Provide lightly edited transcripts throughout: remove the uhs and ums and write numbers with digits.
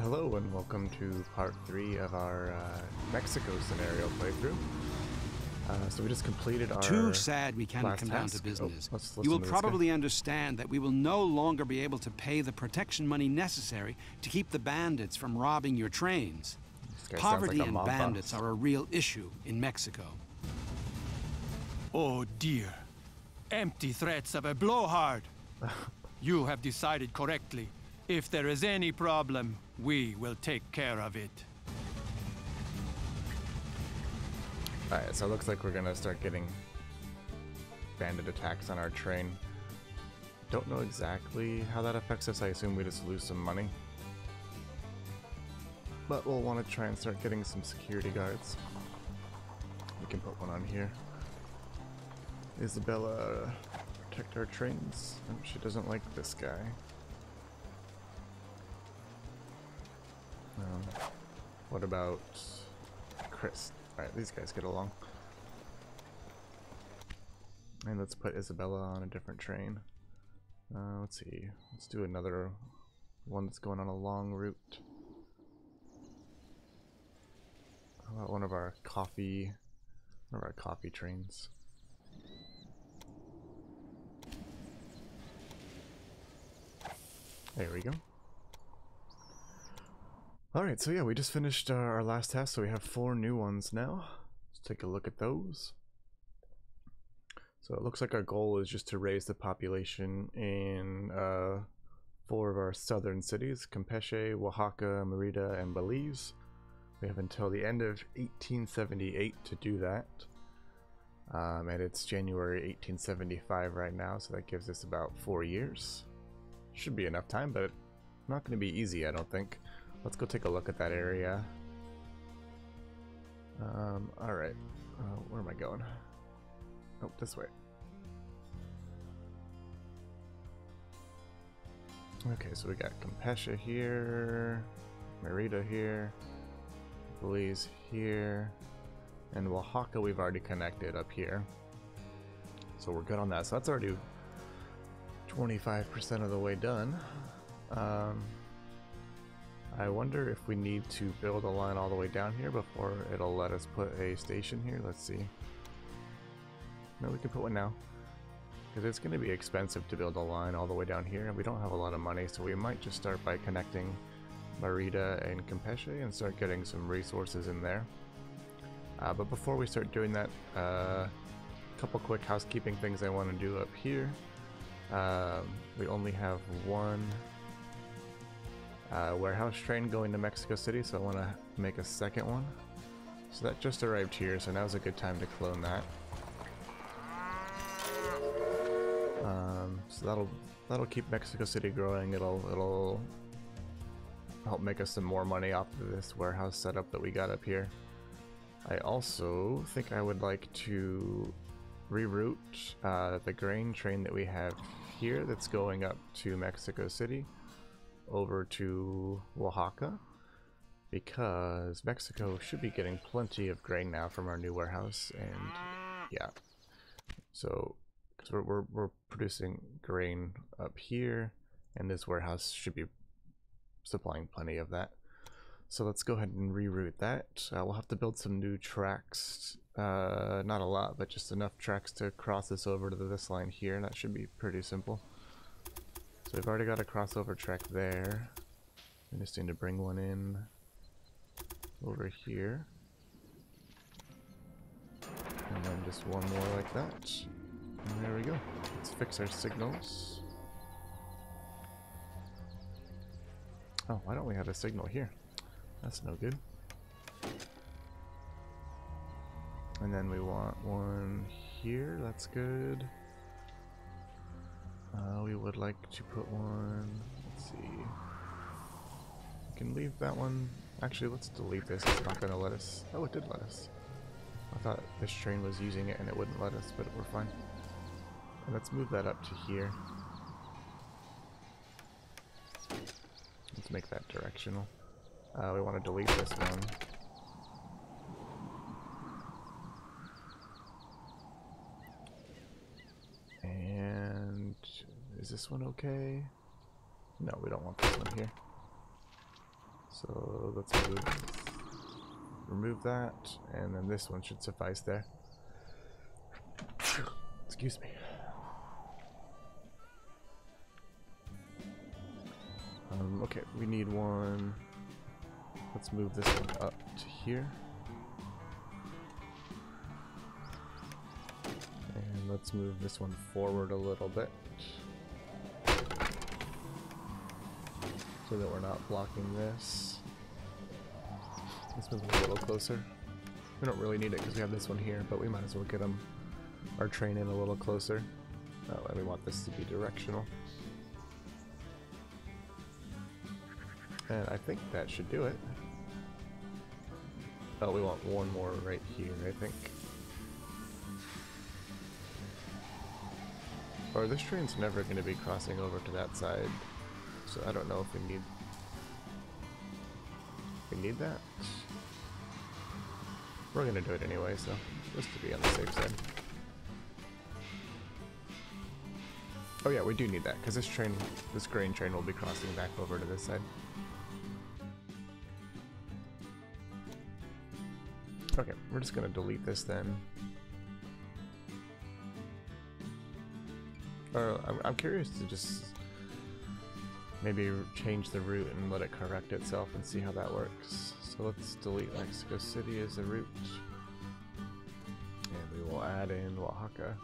Hello and welcome to part 3 of our Mexico scenario playthrough. So we just completed our Too sad we can't come down task. to business. Let's You will listen to this probably understand that we will no longer be able to pay the protection money necessary to keep the bandits from robbing your trains. guy. Poverty Sounds like a and mob bandits boss. are a real issue in Mexico. Oh dear. Empty threats of a blowhard. You have decided correctly. If there is any problem, we will take care of it. Alright, so it looks like we're gonna start getting bandit attacks on our train. Don't know exactly how that affects us. I assume we just lose some money. But we'll want to try and start getting some security guards. We can put one on here. Isabella, protect our trains. Oh, she doesn't like this guy. What about Chris? Alright, these guys get along. And let's put Isabella on a different train. Let's see. Let's do another one that's going on a long route. How about one of our coffee trains? There we go. Alright, so yeah, we just finished our last task, so we have 4 new ones now. Let's take a look at those. So it looks like our goal is just to raise the population in 4 of our southern cities, Campeche, Oaxaca, Merida, and Belize. We have until the end of 1878 to do that. And it's January 1875 right now, so that gives us about 4 years. Should be enough time, but not going to be easy, I don't think. Let's go take a look at that area. Alright. Where am I going? Oh, this way. Okay, so we got Campeche here, Merida here, Belize here, and Oaxaca we've already connected up here. So we're good on that. So that's already 25% of the way done. I wonder if we need to build a line all the way down here before it'll let us put a station here. Let's see. No, we can put one now. Because it's going to be expensive to build a line all the way down here, and we don't have a lot of money, so we might just start by connecting Merida and Campeche and start getting some resources in there. But before we start doing that, a couple quick housekeeping things I want to do up here. We only have one warehouse train going to Mexico City, so I want to make a second one. So that just arrived here, so now's a good time to clone that. So that'll keep Mexico City growing. It'll help make us some more money off of this warehouse setup that we got up here. I also think I would like to reroute the grain train that we have here that's going up to Mexico City over to Oaxaca, because Mexico should be getting plenty of grain now from our new warehouse, and yeah, so because we're producing grain up here, and this warehouse should be supplying plenty of that. So let's go ahead and reroute that. We'll have to build some new tracks, not a lot, but just enough tracks to cross this over to this line here, and that should be pretty simple. So we've already got a crossover track there. We just need to bring one in over here. And then just one more like that. And there we go. Let's fix our signals. Oh, why don't we have a signal here? That's no good. And then we want one here. That's good. We would like to put one, let's see, we can leave that one, actually let's delete this, it's not going to let us, oh it did let us. I thought this train was using it and it wouldn't let us, but we're fine. And let's move that up to here. Let's make that directional. We want to delete this one. And is this one okay? No, we don't want this one here. So let's remove that, and then this one should suffice there. Excuse me. Okay, we need one. Let's move this one up to here. And let's move this one forward a little bit, so that we're not blocking this. Let's move it a little closer. We don't really need it because we have this one here, but we might as well get our train in a little closer. Oh, and we want this to be directional. And I think that should do it. Oh, we want one more right here, I think. Or this train's never going to be crossing over to that side, so I don't know if we need that. We're going to do it anyway, so just to be on the safe side. Oh yeah, we do need that, because this grain train will be crossing back over to this side. Okay, we're just gonna delete this then. Or I'm curious to just maybe change the route and let it correct itself and see how that works. So let's delete Mexico City as a route. And we will add in Oaxaca.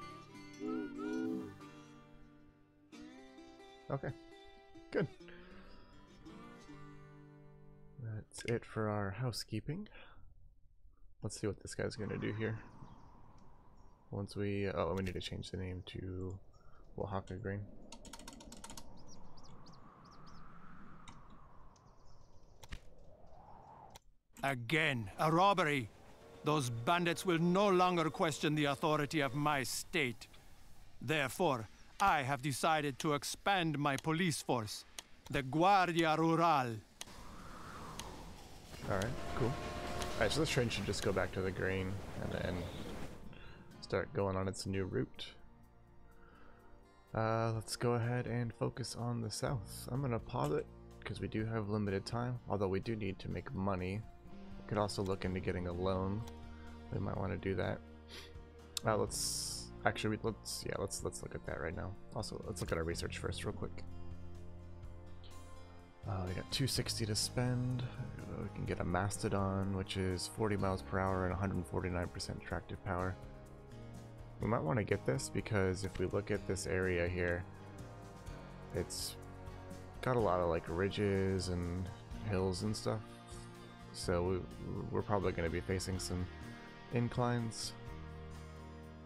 Okay, good. That's it for our housekeeping. Let's see what this guy's gonna do here. Once we need to change the name to Oaxaca Grain. Again, a robbery. Those bandits will no longer question the authority of my state. Therefore, I have decided to expand my police force, the Guardia Rural. Alright, cool. Alright, so this train should just go back to the grain and then start going on its new route. Let's go ahead and focus on the south. I'm gonna pause it because we do have limited time, although we do need to make money. We could also look into getting a loan. We might want to do that. Let's look at that right now. Also, let's look at our research first real quick. We got 260 to spend. We can get a Mastodon, which is 40 miles per hour and 149% tractive power. We might want to get this because if we look at this area here, it's got a lot of like ridges and hills and stuff. So we're probably going to be facing some inclines.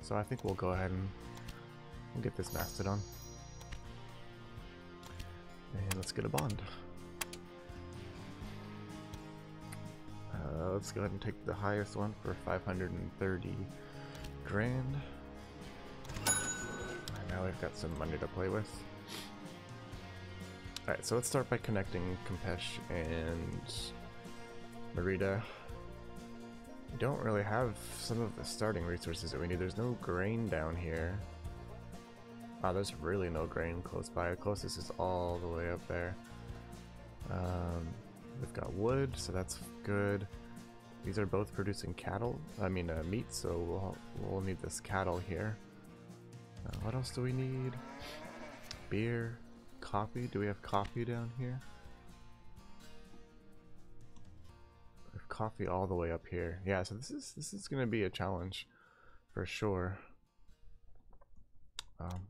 So I think we'll go ahead and we'll get this Mastodon. And let's get a bond. Let's go ahead and take the highest one for 530 grand. And now we've got some money to play with. Alright, so let's start by connecting Campeche and Merida. We don't really have some of the starting resources that we need. There's no grain down here. Wow, there's really no grain close by. The closest is all the way up there. We've got wood, so that's good. These are both producing meat, so we'll need this cattle here. What else do we need? Beer, coffee. Do we have coffee down here? We have coffee all the way up here. Yeah, so this is gonna be a challenge for sure.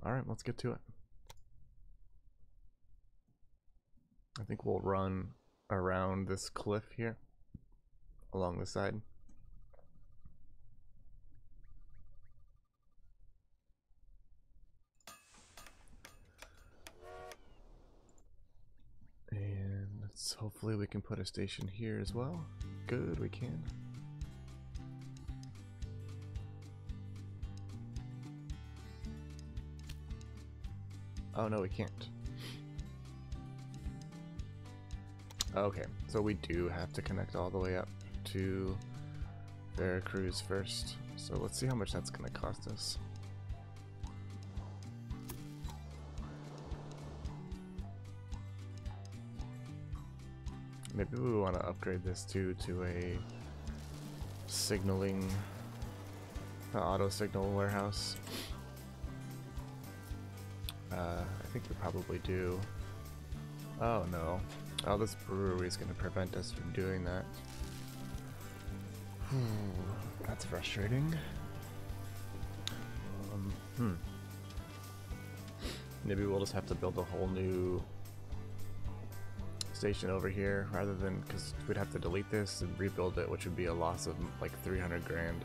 Alright, let's get to it. I think we'll run around this cliff here along the side. And hopefully we can put a station here as well. Good, we can. Oh no, we can't. Okay, so we do have to connect all the way up to Veracruz first. So let's see how much that's going to cost us. Maybe we want to upgrade this too to a signaling auto signal warehouse. I think we probably do. Oh no. Oh, this brewery is going to prevent us from doing that. That's frustrating. Maybe we'll just have to build a whole new station over here rather than, because we'd have to delete this and rebuild it, which would be a loss of like 300 grand.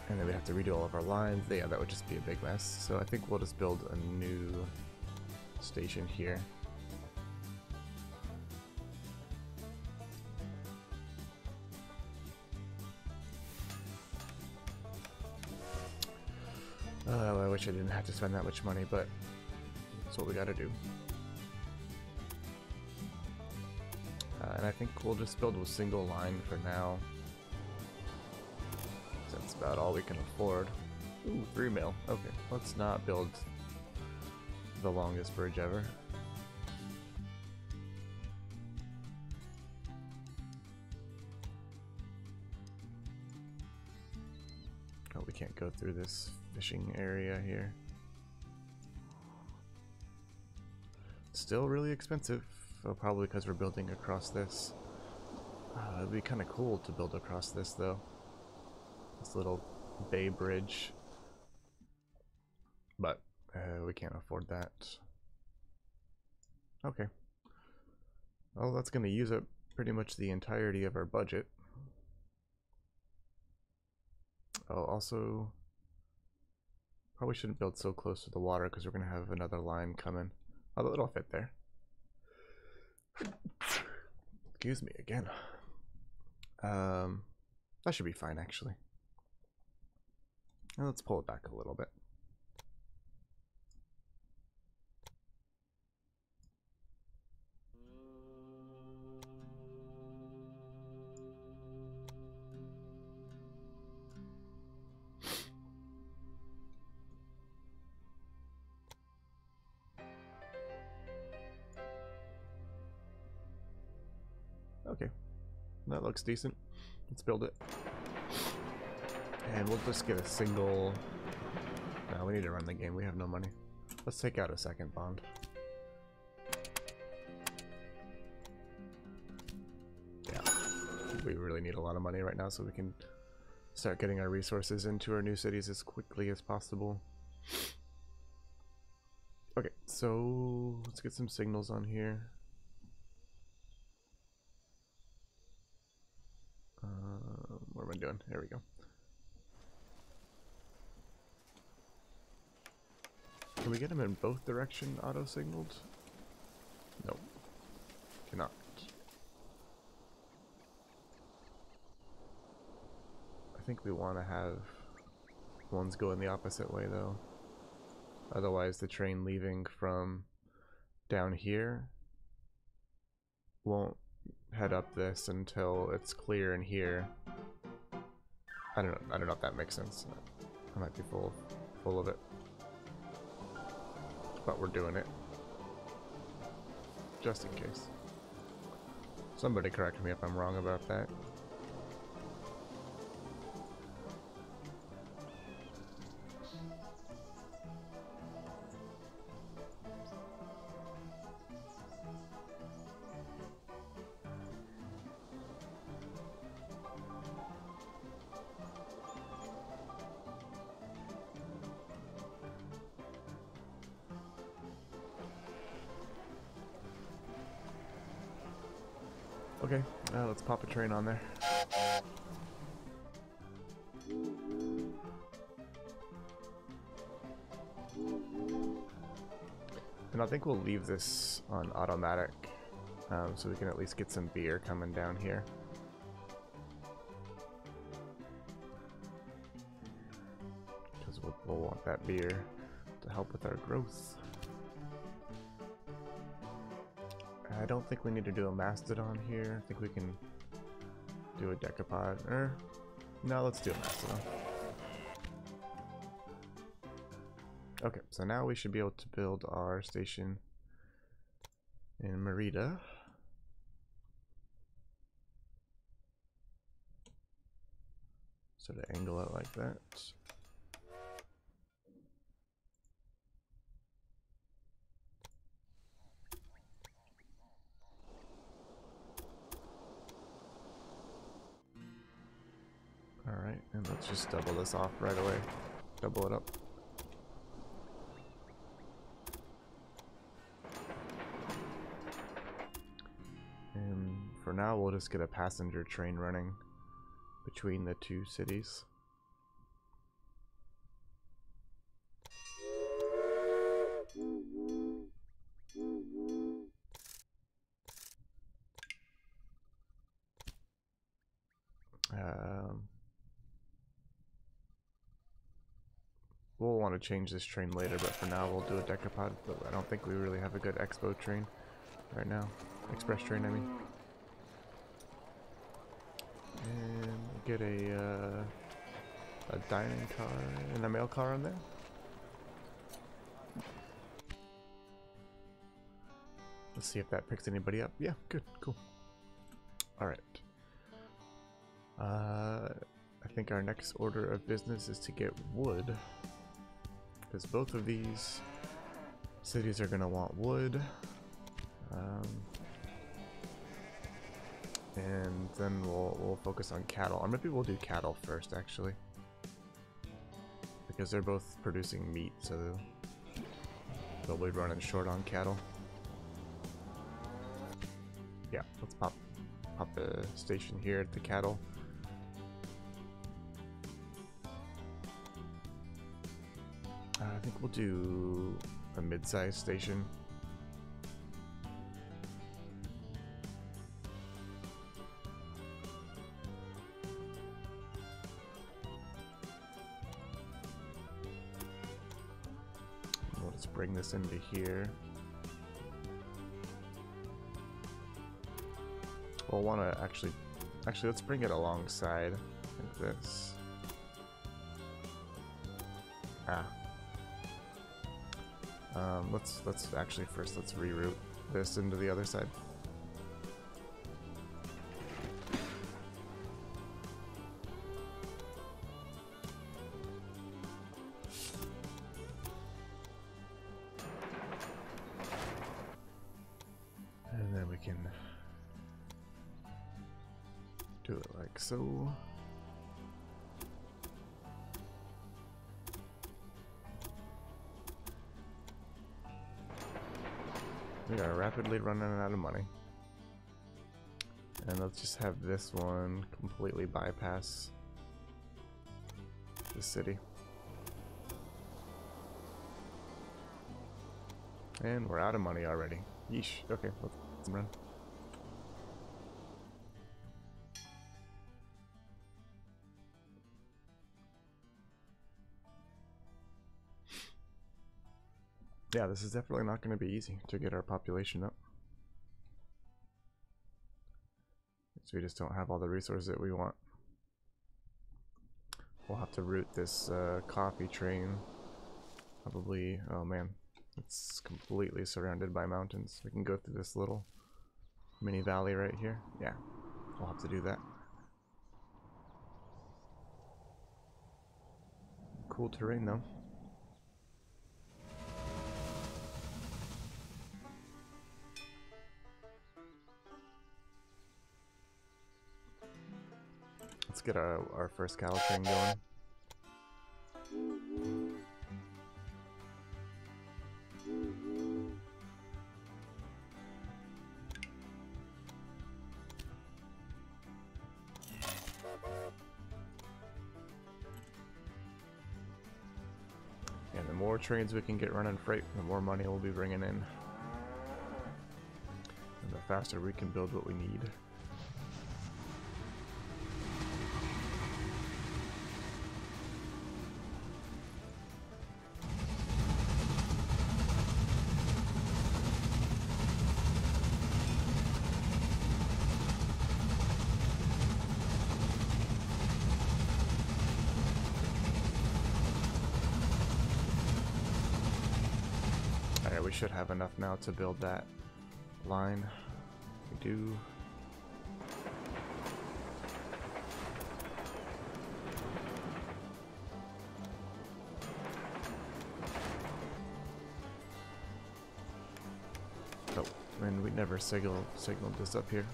And then we'd have to redo all of our lines. Yeah, that would just be a big mess. So I think we'll just build a new station here. Oh, I wish I didn't have to spend that much money, but that's what we gotta do. And I think we'll just build a single line for now. That's about all we can afford. Ooh, 3 mil. Okay, let's not build the longest bridge ever. Oh, we can't go through this fishing area here. Still really expensive. Oh, probably because we're building across this. It'd be kind of cool to build across this though. This little bay bridge. But we can't afford that. Okay. Well, that's going to use up pretty much the entirety of our budget. Oh, also, probably shouldn't build so close to the water because we're going to have another line coming. Although it'll fit there. Excuse me again. That should be fine actually. Now let's pull it back a little bit. Okay, that looks decent. Let's build it. And we'll just get a single... No, we need to run the game. We have no money. Let's take out a second bond. Yeah, we really need a lot of money right now so we can start getting our resources into our new cities as quickly as possible. Okay, so let's get some signals on here. What am I doing? There we go. Can we get them in both direction auto signaled? Nope. Cannot. I think we want to have ones go in the opposite way though. Otherwise the train leaving from down here won't head up this until it's clear in here. I don't know if that makes sense. I might be full of it. But we're doing it. Just in case. Somebody correct me if I'm wrong about that. Okay, let's pop a train on there. And I think we'll leave this on automatic, so we can at least get some beer coming down here. Because we'll want that beer to help with our growth. I don't think we need to do a mastodon here. I think we can do a decapod. No, let's do a mastodon. Okay, so now we should be able to build our station in Merida. Sort of angle it like that. Alright, and let's just double this off right away. Double it up. And for now, we'll just get a passenger train running between the two cities. We'll want to change this train later, but for now we'll do a decapod. But I don't think we really have a good expo train right now. Express train, I mean. And get a dining car and a mail car on there. Let's see if that picks anybody up. Yeah, good, cool. Alright. I think our next order of business is to get wood. Because both of these cities are going to want wood. And then we'll focus on cattle. Or maybe we'll do cattle first, actually. Because they're both producing meat, so they'll be running short on cattle. Yeah, let's pop the station here at the cattle. I think we'll do a mid-sized station. We'll just bring this into here. We'll want to actually let's bring it alongside like this. Let's actually first let's reroute this into the other side. And then we can do it like so. We are rapidly running out of money. And let's just have this one completely bypass the city. And we're out of money already. Yeesh. Okay, let's run. Yeah, this is definitely not going to be easy to get our population up. So we just don't have all the resources that we want. We'll have to route this coffee train. Probably, oh man, it's completely surrounded by mountains. We can go through this little mini valley right here. Yeah, we'll have to do that. Cool terrain though. Let's get our first cattle train going. And the more trains we can get running freight, the more money we'll be bringing in. And the faster we can build what we need. We should have enough now to build that line. We do. Oh, and we never signaled this up here.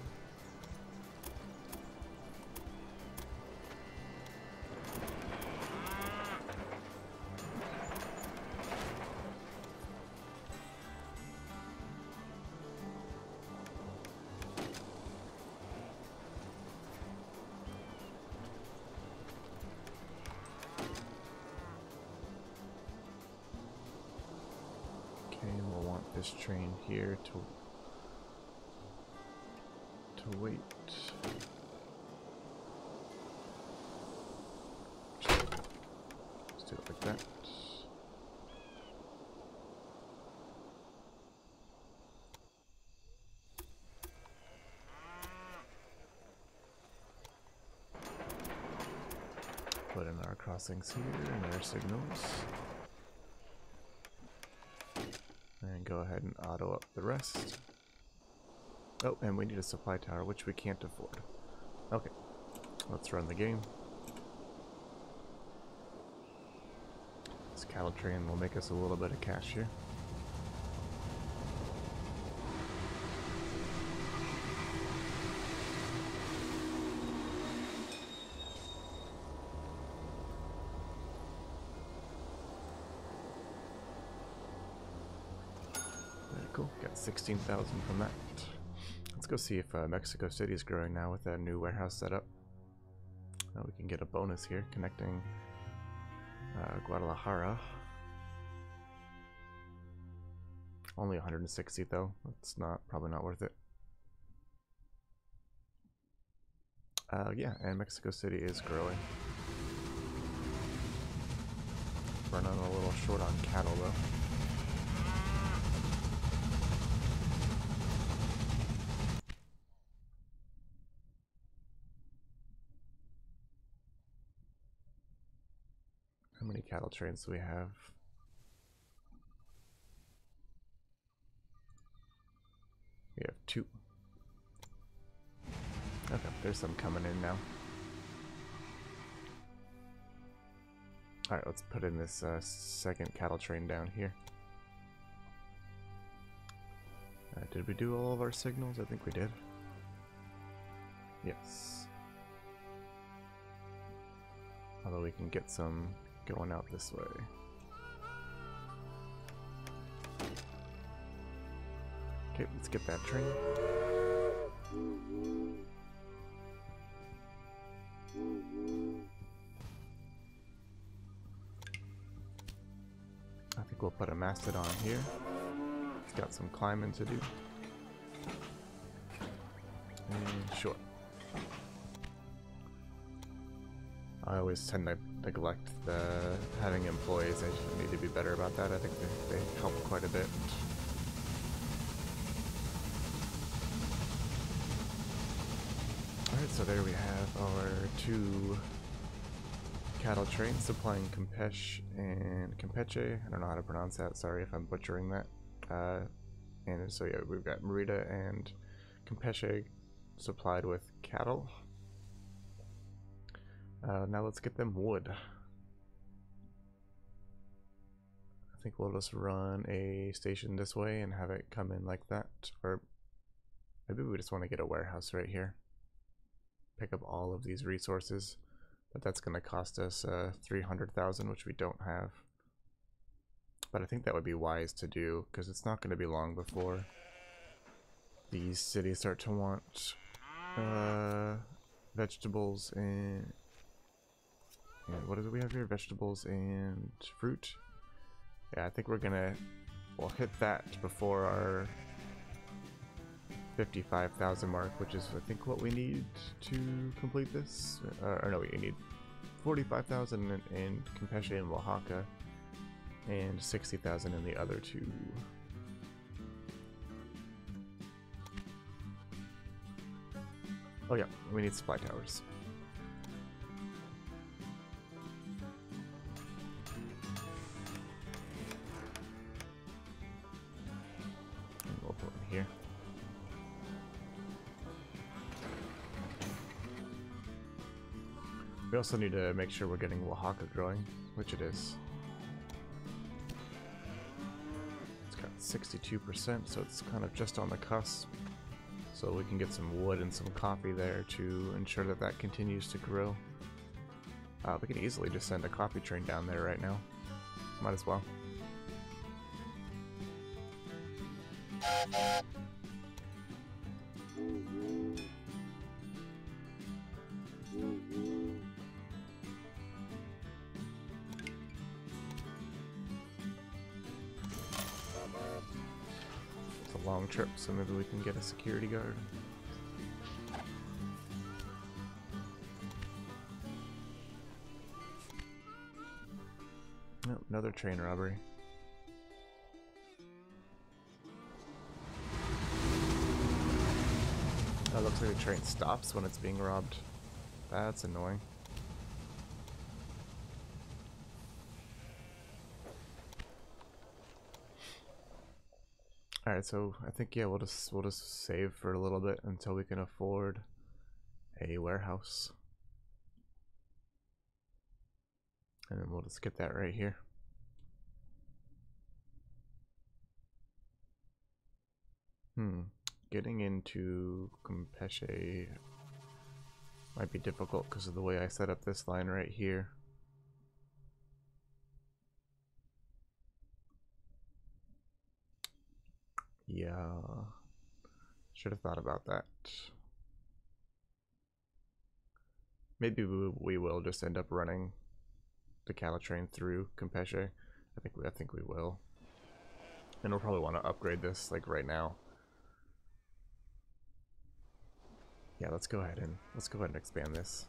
We'll want this train here to wait. Let's do it like that. Put in our crossings here and our signals. And go ahead and auto up the rest. Oh, and we need a supply tower, which we can't afford. Okay, let's run the game. This cattle train will make us a little bit of cash here. Very cool, got 16,000 from that. Let's go see if Mexico City is growing now with that new warehouse setup. We can get a bonus here connecting Guadalajara. Only 160 though. That's probably not worth it. Yeah, and Mexico City is growing. Running a little short on cattle though. How many cattle trains do we have? We have 2. Okay, there's some coming in now. Alright, let's put in this second cattle train down here. Did we do all of our signals? I think we did. Yes. Although we can get some going out this way. Okay, let's get that train. I think we'll put a mastodon here. It's got some climbing to do. And sure. I always tend to neglect having employees. I need to be better about that. I think they help quite a bit. Alright, so there we have our 2 cattle trains supplying Campeche and Campeche. I don't know how to pronounce that. Sorry if I'm butchering that. And so yeah, we've got Merida and Campeche supplied with cattle. Now let's get them wood. I think we'll just run a station this way and have it come in like that. Or maybe we just want to get a warehouse right here. Pick up all of these resources. But that's going to cost us 300,000, which we don't have. But I think that would be wise to do, because it's not going to be long before these cities start to want vegetables and what is it we have here? Vegetables and fruit. Yeah, I think we'll hit that before our 55,000 mark, which is I think what we need to complete this. Or no, we need 45,000 in Campeche and Oaxaca, and 60,000 in the other 2. Oh yeah, we need supply towers. And we'll put one here. We also need to make sure we're getting Oaxaca growing, which it is. It's got 62%, so it's kind of just on the cusp. So we can get some wood and some coffee there to ensure that that continues to grow. We can easily just send a coffee train down there right now. Might as well. It's a long trip, so maybe we can get a security guard. Oh, another train robbery. Oh, it looks like the train stops when it's being robbed. That's annoying. Alright, so I think we'll just save for a little bit until we can afford a warehouse. And then we'll just get that right here. Getting into Campeche might be difficult because of the way I set up this line right here. Yeah, should have thought about that. Maybe we will just end up running the cattle train through Campeche. I think we will, and we'll probably want to upgrade this like right now. Yeah, let's go ahead and expand this.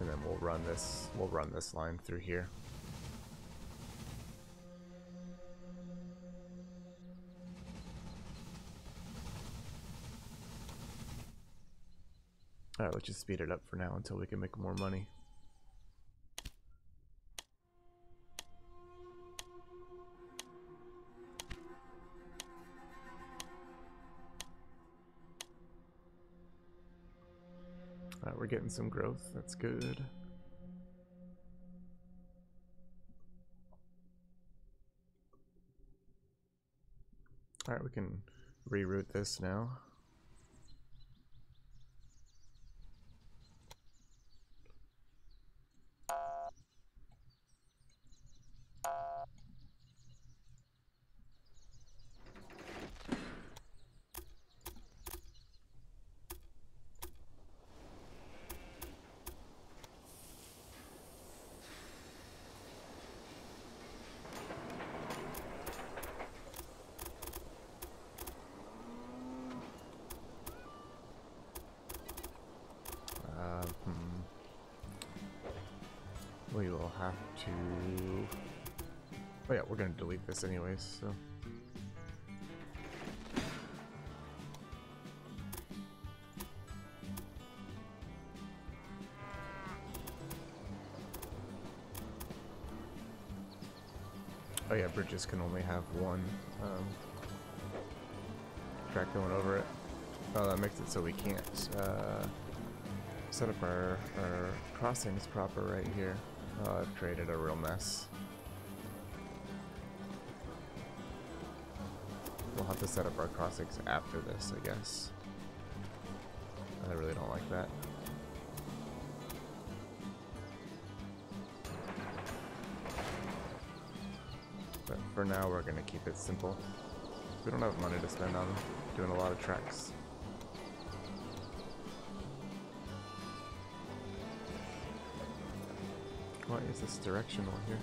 And then we'll run this line through here. Alright, let's just speed it up for now until we can make more money. Alright, we're getting some growth, that's good. Alright, we can reroute this now. We will have to... Oh yeah, we're gonna delete this anyways, so... Oh yeah, bridges can only have one track going over it. Oh, that makes it so we can't set up our crossings proper right here. Oh, I've created a real mess. We'll have to set up our crossings after this, I guess. I really don't like that. But for now, we're gonna keep it simple. We don't have money to spend on doing a lot of tracks. Why is this directional here?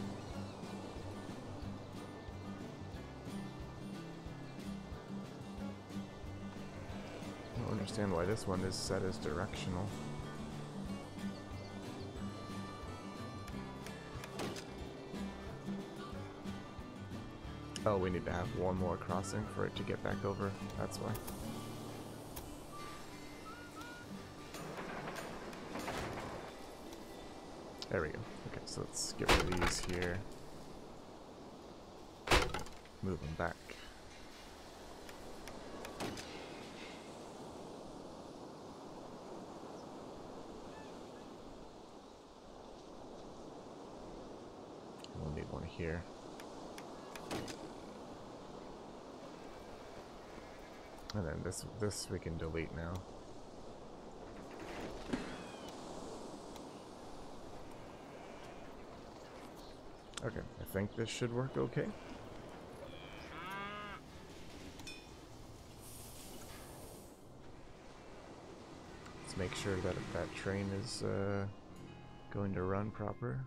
I don't understand why this one is set as directional. Oh, we need to have one more crossing for it to get back over. That's why. There we go. Okay, so let's get rid of these here. Move them back. here. And then this we can delete now. Okay, I think this should work okay. Let's make sure that that train is going to run proper.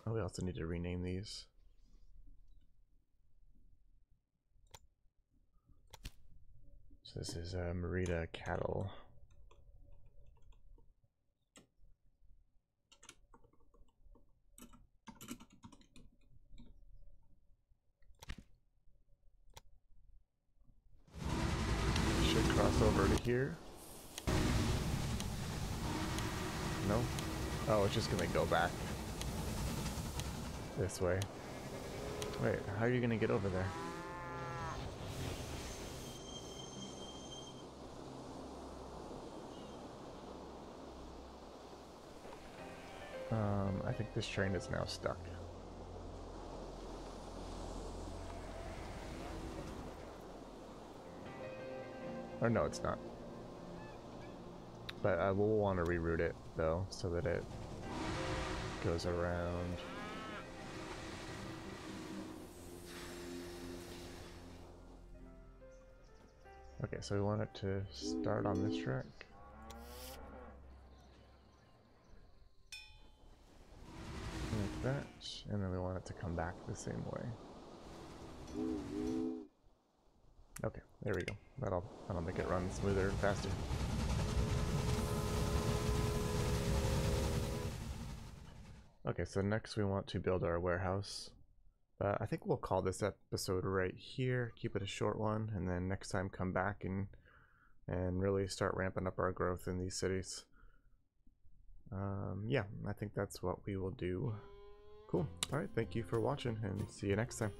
Oh, we also need to rename these. So this is Merida Cattle. Should cross over to here. No? Oh, it's just gonna go back this way. Wait, how are you gonna get over there? I think this train is now stuck. Or no, it's not. But we'll want to reroute it, though, so that it goes around. Okay, so we want it to start on this track. Like that, and then we want it to come back the same way. Okay, there we go. That'll make it run smoother and faster. Okay, so next we want to build our warehouse. I think we'll call this episode right here, keep it a short one, and then next time come back and really start ramping up our growth in these cities. Yeah, I think that's what we will do. Cool. Alright, thank you for watching, and see you next time.